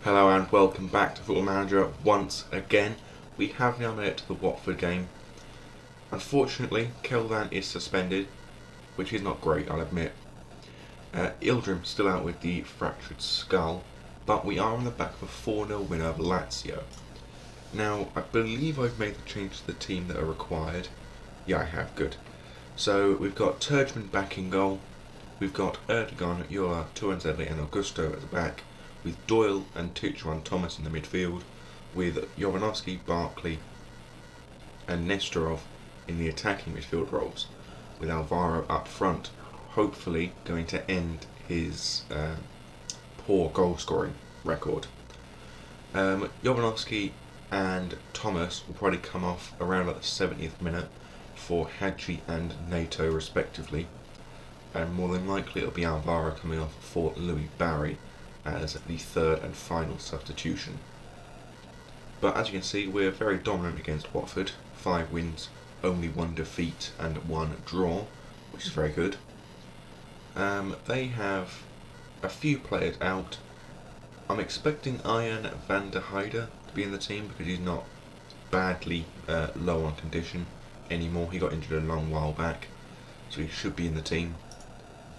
Hello and welcome back to Football Manager once again. We have now made it to the Watford game. Unfortunately, Kelvan is suspended, which is not great, I'll admit. Ildrim still out with the fractured skull, but we are on the back of a 4-0 win over Lazio. Now, I believe I've made the changes to the team that are required. Yeah, I have, good. So, we've got Turgeman back in goal. We've got Erdogan, Yola, Tuanzeli and Augusto at the back, with Doyle and Tuchman Thomas in the midfield, with Jovanovski, Barkley and Nestorov in the attacking midfield roles, with Alvaro up front, hopefully going to end his poor goal scoring record. Jovanovski and Thomas will probably come off around at the 70th minute for Hadji and NATO respectively, and more than likely it'll be Alvaro coming off for Louis Barry as the third and final substitution. But as you can see, we're very dominant against Watford. 5 wins, only 1 defeat and 1 draw, which is very good. They have a few players out. I'm expecting Ian van der Heide to be in the team because he's not badly low on condition anymore. He got injured a long while back, so he should be in the team.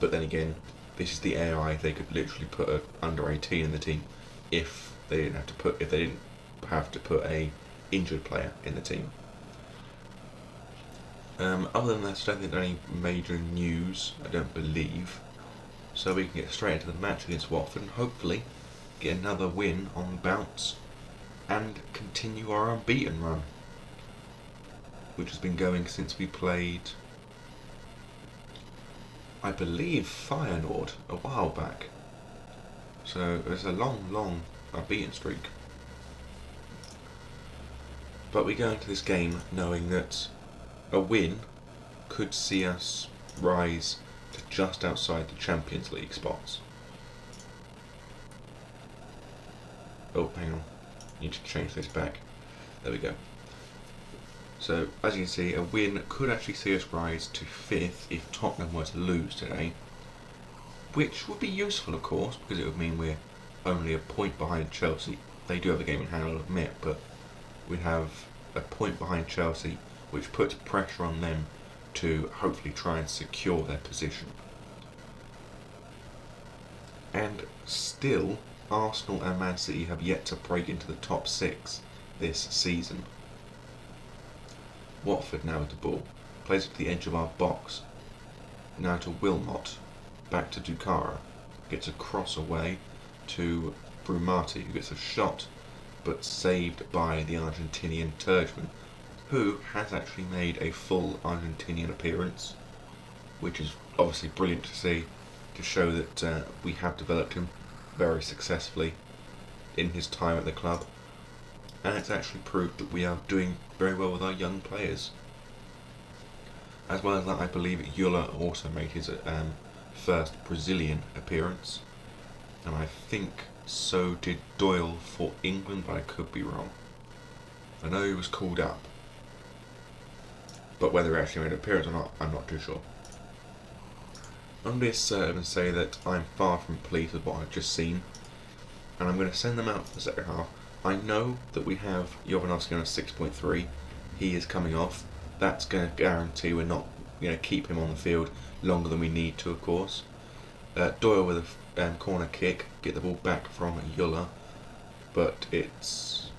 But then again, this is the AI. They could literally put an under 18 in the team if they didn't have to put a injured player in the team. Other than that, I don't think there are any major news. I don't believe. So we can get straight into the match against Watford and hopefully get another win on the bounce and continue our unbeaten run, which has been going since we played, I believe, Feyenoord a while back. So it's a long unbeaten streak. But we go into this game knowing that a win could see us rise to just outside the Champions League spots. Oh, hang on. Need to change this back. There we go. So, as you can see, a win could actually see us rise to 5th if Tottenham were to lose today, which would be useful, of course, because it would mean we're only a point behind Chelsea. They do have a game in hand, I'll admit, but we have a point behind Chelsea, which puts pressure on them to hopefully try and secure their position. And still, Arsenal and Man City have yet to break into the top 6 this season. Watford now with the ball, plays it to the edge of our box, now to Wilmot, back to Dukara, gets a cross away to Brumati, who gets a shot but saved by the Argentinian Turgeman, who has actually made a full Argentinian appearance, which is obviously brilliant to see, to show that we have developed him very successfully in his time at the club, and it's actually proved that we are doing very well with our young players. As well as that, I believe Yola also made his first Brazilian appearance, and I think so did Doyle for England, but I could be wrong. I know he was called up, but whether he actually made an appearance or not, I'm not too sure. I'm going to be assertive and say that I'm far from pleased with what I've just seen, and I'm going to send them out for the second half. I know that we have Jovanovski on a 6.3. He is coming off. That's going to guarantee we're not going to keep him on the field longer than we need to, of course. Doyle with a corner kick, get the ball back from Yola, but it's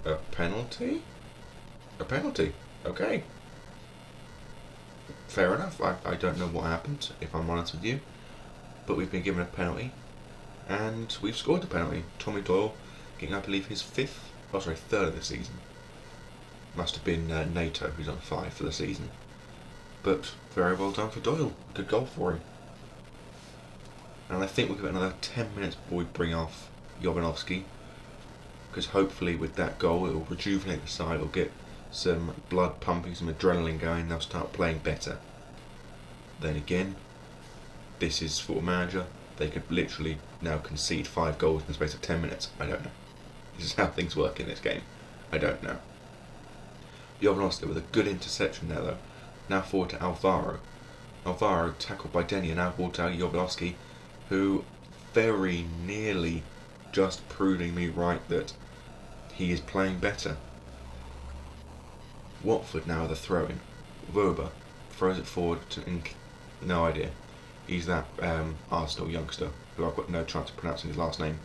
a penalty? A penalty, okay. Fair enough, I don't know what happened, if I'm honest with you, but we've been given a penalty, and we've scored the penalty. Tommy Doyle getting, I believe, his third of the season. Must have been NATO, who's on 5 for the season. But very well done for Doyle. Good goal for him. And I think we'll give it another 10 minutes before we bring off Jovanovski, because hopefully with that goal it will rejuvenate the side, it'll get some blood pumping, some adrenaline going, they'll start playing better. Then again, this is Football Manager. They could literally now concede 5 goals in the space of 10 minutes. I don't know. This is how things work in this game. I don't know. Jovanovski with a good interception there though. Now forward to Alvaro. Alvaro tackled by Denny and now ball to Jovanovski, who very nearly just proving me right that he is playing better. Watford now the throw-in. Wöber throws it forward to no idea. He's that Arsenal youngster who I've got no chance of pronouncing his last name.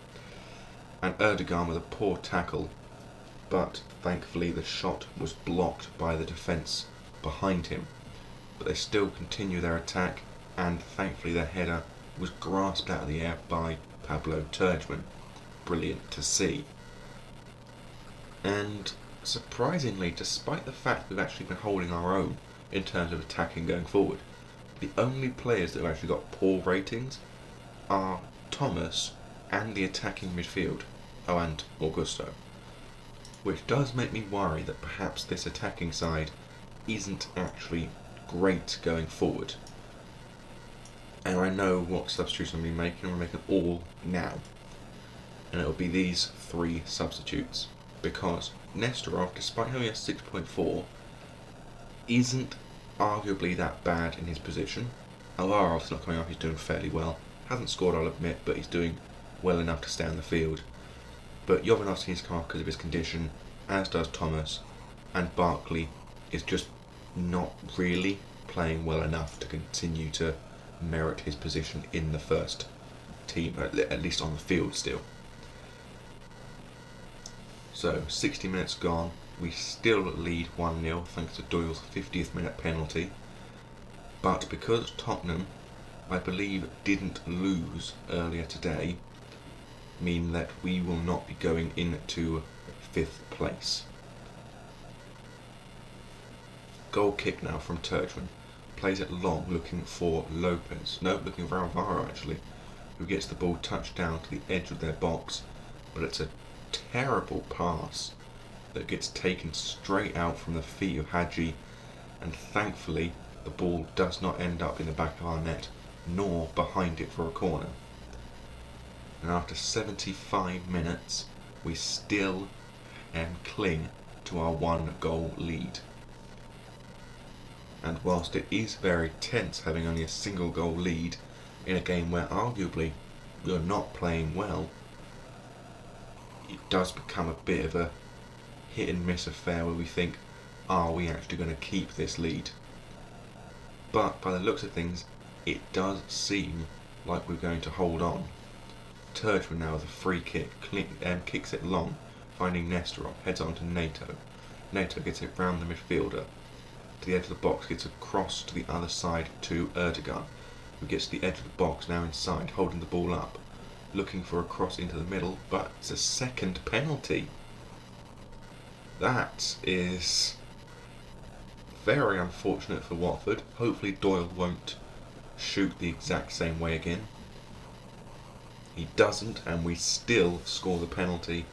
And Erdogan with a poor tackle, but thankfully the shot was blocked by the defence behind him. But they still continue their attack, and thankfully their header was grasped out of the air by Pablo Turgeman. Brilliant to see. And surprisingly, despite the fact we've actually been holding our own in terms of attacking going forward, the only players that have actually got poor ratings are Thomas and the attacking midfield. Oh, and Augusto. Which does make me worry that perhaps this attacking side isn't actually great going forward. And I know what substitutes I'm going to be making. I'm going to make them all now. And it'll be these 3 substitutes. Because Nestorov, despite having a 6.4, isn't arguably that bad in his position. Alarov's not coming off, he's doing fairly well. Hasn't scored, I'll admit, but he's doing well enough to stay on the field. But Jovanovski's come off because of his condition, as does Thomas, and Barkley is just not really playing well enough to continue to merit his position in the first team, at least on the field still. So, 60 minutes gone, we still lead 1-0 thanks to Doyle's 50th minute penalty. But because Tottenham, I believe, didn't lose earlier today, mean that we will not be going into 5th place. Goal kick now from Turgeman. Plays it long, looking for Lopez. No, looking for Alvaro actually, who gets the ball touched down to the edge of their box, but it's a terrible pass that gets taken straight out from the feet of Hadji, and thankfully the ball does not end up in the back of our net, nor behind it for a corner. And after 75 minutes, we still cling to our 1-goal lead. And whilst it is very tense having only a single goal lead in a game where arguably we are not playing well, it does become a bit of a hit and miss affair where we think, are we actually going to keep this lead? But by the looks of things, it does seem like we're going to hold on. Turgeman now with a free kick, kicks it long, finding Nestorov, heads on to Nato. Nato gets it round the midfielder to the edge of the box, gets across to the other side to Erdogan, who gets to the edge of the box, now inside, holding the ball up, looking for a cross into the middle, but it's a second penalty. That is very unfortunate for Watford. Hopefully Doyle won't shoot the exact same way again. He doesn't, and we still score the penalty.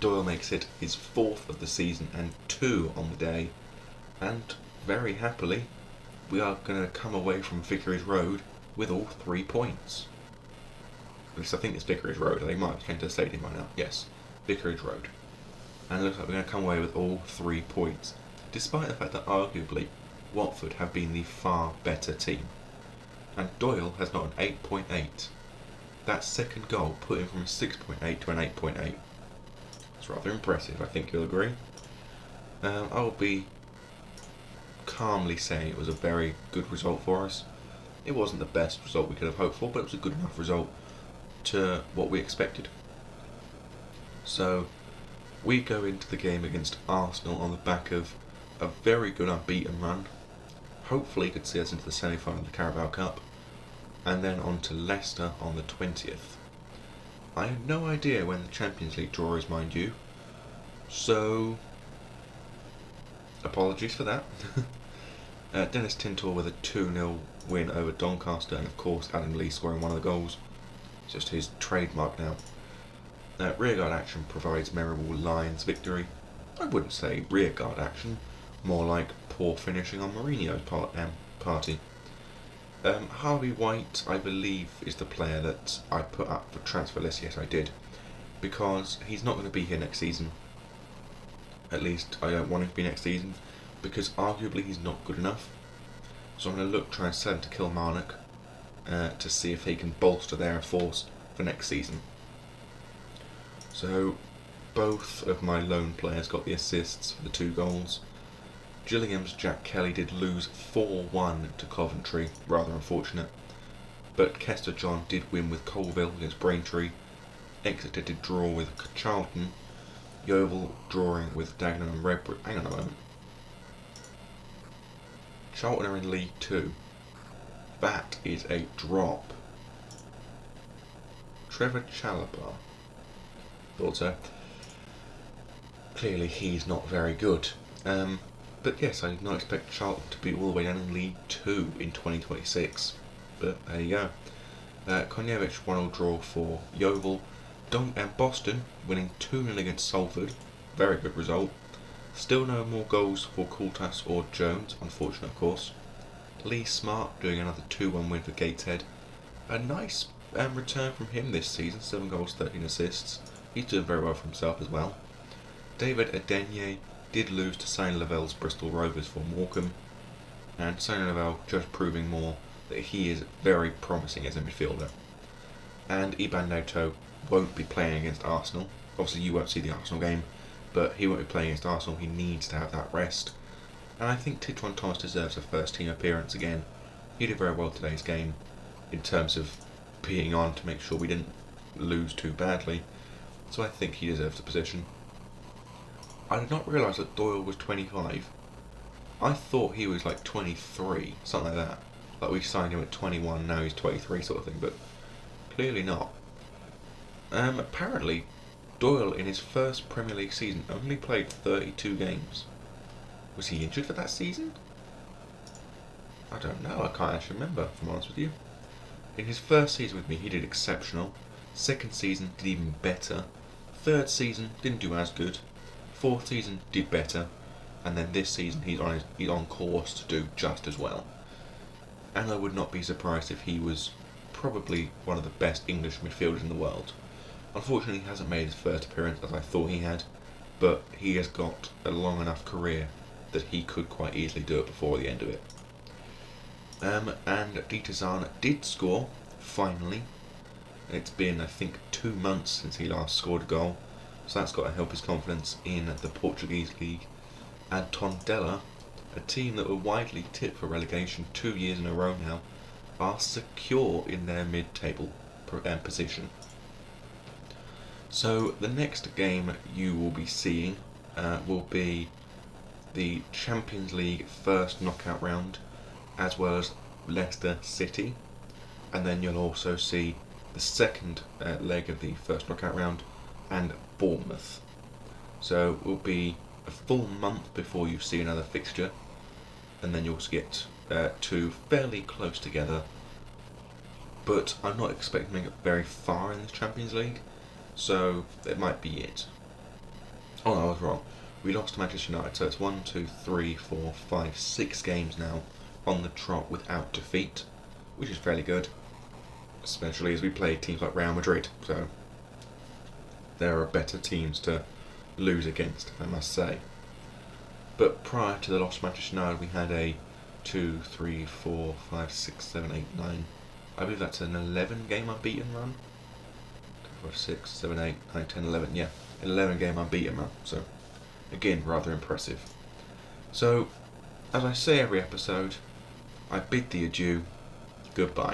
Doyle makes it his 4th of the season and 2 on the day, and very happily we are going to come away from Vicarage Road with all 3 points. At least I think it's Vicarage Road. They might have changed the stadium by now. Yes, Vicarage Road. And it looks like we're going to come away with all 3 points, despite the fact that arguably Watford have been the far better team. And Doyle has got an 8.8. That second goal put him from a 6.8 to an 8.8. It's rather impressive, I think you'll agree. I'll be calmly saying it was a very good result for us. It wasn't the best result we could have hoped for, but it was a good enough result to what we expected. So we go into the game against Arsenal on the back of a very good unbeaten run. Hopefully could see us into the semi-final of the Carabao Cup, and then on to Leicester on the 20th. I have no idea when the Champions League draw is, mind you, so apologies for that. Dennis Tintor with a 2-0 win over Doncaster, and of course Adam Lee scoring one of the goals. It's just his trademark now. Rearguard action provides memorable Lions victory. I wouldn't say rearguard action, more like poor finishing on Mourinho's party. Harvey White, I believe, is the player that I put up for transfer list. Yes, I did, because he's not going to be here next season. At least I don't want him to be next season, because arguably he's not good enough. So I'm going to try and sell him to Kilmarnock to see if he can bolster their force for next season. So both of my lone players got the assists for the 2 goals. Gillingham's Jack Kelly did lose 4-1 to Coventry, rather unfortunate. But Kester John did win with Colville against Braintree. Exeter did draw with Charlton. Yeovil drawing with Dagenham and Redbridge. Hang on a moment. Charlton are in League 2. That is a drop. Trevor Chalobah. Thought so. Clearly he's not very good. But yes, I did not expect Charlton to be all the way down in League 2 in 2026. But there you go. Konevich 1-0 draw for Yeovil. And Boston winning 2-0 against Salford. Very good result. Still no more goals for Coultas or Jones, unfortunate of course. Lee Smart doing another 2-1 win for Gateshead. A nice return from him this season, 7 goals, 13 assists. He's doing very well for himself as well. David Adenye did lose to Saint Lavelle's Bristol Rovers for Morecambe, and Saint Lavelle just proving more that he is very promising as a midfielder. And Iban Neto won't be playing against Arsenal. Obviously you won't see the Arsenal game, but he won't be playing against Arsenal. He needs to have that rest. And I think Titron Thomas deserves a first team appearance again. He did very well today's game in terms of being on to make sure we didn't lose too badly. So I think he deserves the position. I did not realise that Doyle was 25. I thought he was like 23, something like that. Like we signed him at 21, now he's 23 sort of thing, but clearly not. Apparently, Doyle in his first Premier League season only played 32 games. Was he injured for that season? I don't know, I can't actually remember, if I'm honest with you. In his first season with me, he did exceptional. Second season, did even better. Third season, didn't do as good. Fourth season, did better. And then this season, he's on course to do just as well. And I would not be surprised if he was probably one of the best English midfielders in the world. Unfortunately, he hasn't made his first appearance as I thought he had, but he has got a long enough career that he could quite easily do it before the end of it. And Ditazan did score, finally. It's been, I think, 2 months since he last scored a goal, so that's got to help his confidence in the Portuguese league. And Tondela, a team that were widely tipped for relegation 2 years in a row now, are secure in their mid-table position. So the next game you will be seeing will be the Champions League first knockout round, as well as Leicester City, and then you'll also see the second leg of the first knockout round and Bournemouth. So it will be a full month before you see another fixture, and then you'll get 2 fairly close together, but I'm not expecting to get very far in this Champions League, so it might be it. Oh no, I was wrong. We lost to Manchester United, so it's 1, 2, 3, 4, 5, 6 games now on the trot without defeat, which is fairly good, especially as we play teams like Real Madrid, so there are better teams to lose against, I must say. But prior to the loss to Manchester United, we had a 2, 3, 4, 5, 6, 7, 8, 9, I believe that's an 11 game unbeaten run. 2, 5, 6, 7, 8, 9, 10, 11, yeah, an 11 game unbeaten run, so again, rather impressive. So, as I say every episode, I bid thee adieu, goodbye.